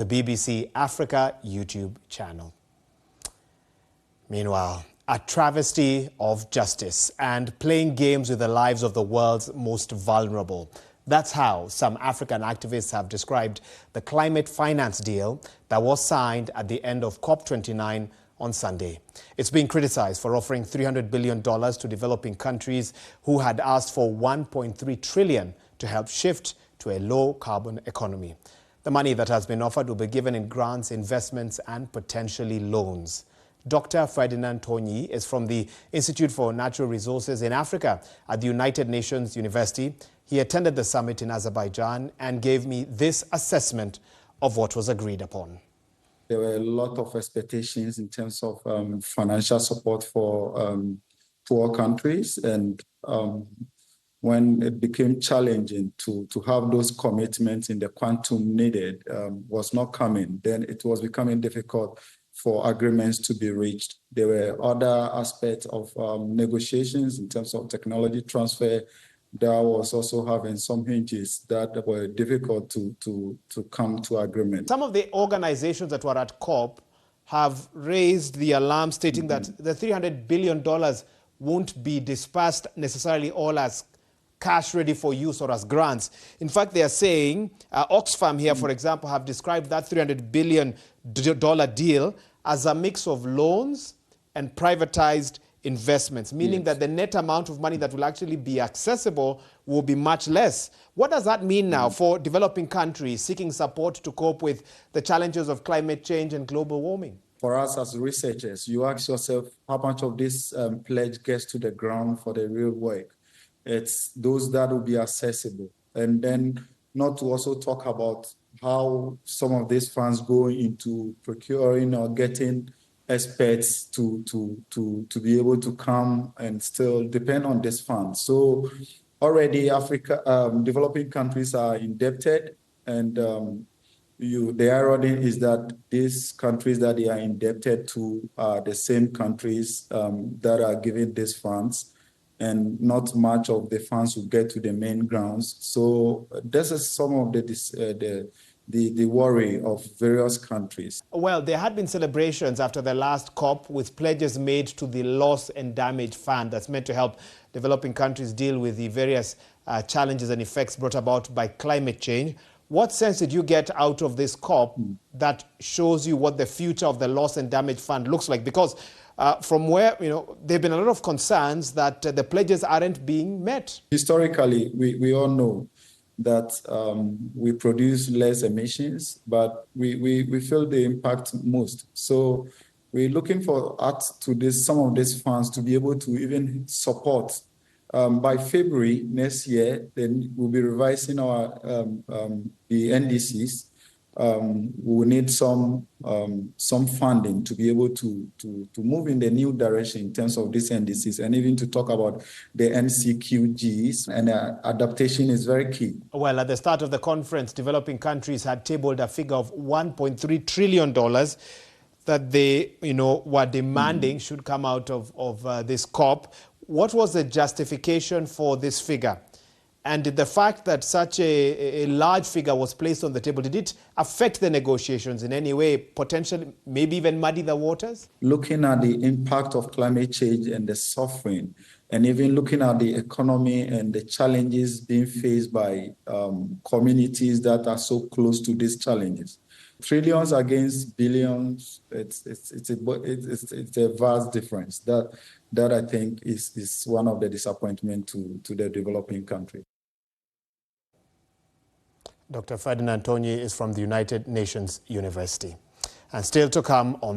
the BBC Africa YouTube channel. Meanwhile, a travesty of justice and playing games with the lives of the world's most vulnerable. That's how some African activists have described the climate finance deal that was signed at the end of COP29 on Sunday. It's being criticized for offering $300 billion to developing countries who had asked for $1.3 trillion to help shift to a low-carbon economy. The money that has been offered will be given in grants, investments, and potentially loans. Dr. Ferdinand Tornyie is from the Institute for Natural Resources in Africa at the United Nations University. He attended the summit in Azerbaijan and gave me this assessment of what was agreed upon. There were a lot of expectations in terms of financial support for poor countries, and when it became challenging to have those commitments in the quantum needed was not coming, then it was becoming difficult for agreements to be reached. There were other aspects of negotiations in terms of technology transfer that was also having some hinges that were difficult to come to agreement. Some of the organizations that were at COP have raised the alarm, stating that the $300 billion won't be dispersed necessarily all as cash ready for use or as grants. In fact, they are saying, Oxfam here, for example, have described that $300 billion deal as a mix of loans and privatized investments, meaning that the net amount of money that will actually be accessible will be much less. What does that mean now for developing countries seeking support to cope with the challenges of climate change and global warming? For us as researchers, you ask yourself how much of this pledge gets to the ground for the real work. It's those that will be accessible. And then not to also talk about how some of these funds go into procuring or getting experts to be able to come and still depend on this fund. So already developing countries are indebted, and the irony is that these countries that they are indebted to are the same countries that are giving these funds, and not much of the funds will get to the main grounds. So this is some of the worry of various countries. Well, there had been celebrations after the last COP with pledges made to the Loss and Damage Fund that's meant to help developing countries deal with the various challenges and effects brought about by climate change. What sense did you get out of this COP that shows you what the future of the Loss and Damage Fund looks like? Because from where, there have been a lot of concerns that the pledges aren't being met. Historically, we all know that we produce less emissions, but we feel the impact most. So we're looking for some of these funds to be able to even support. By February next year, then we'll be revising our the NDCs. We will need some funding to be able to move in the new direction in terms of these NDCs, and even to talk about the NCQGs, and adaptation is very key. Well, at the start of the conference, developing countries had tabled a figure of $1.3 trillion that they were demanding should come out of this COP. What was the justification for this figure? And did the fact that such a large figure was placed on the table, did it affect the negotiations in any way, potentially maybe even muddy the waters? Looking at the impact of climate change and the suffering, and even looking at the economy and the challenges being faced by communities that are so close to these challenges. Trillions against billions, it's a vast difference. That I think is one of the disappointments to the developing country. Dr. Ferdinand Tornyie is from the United Nations University. And still to come on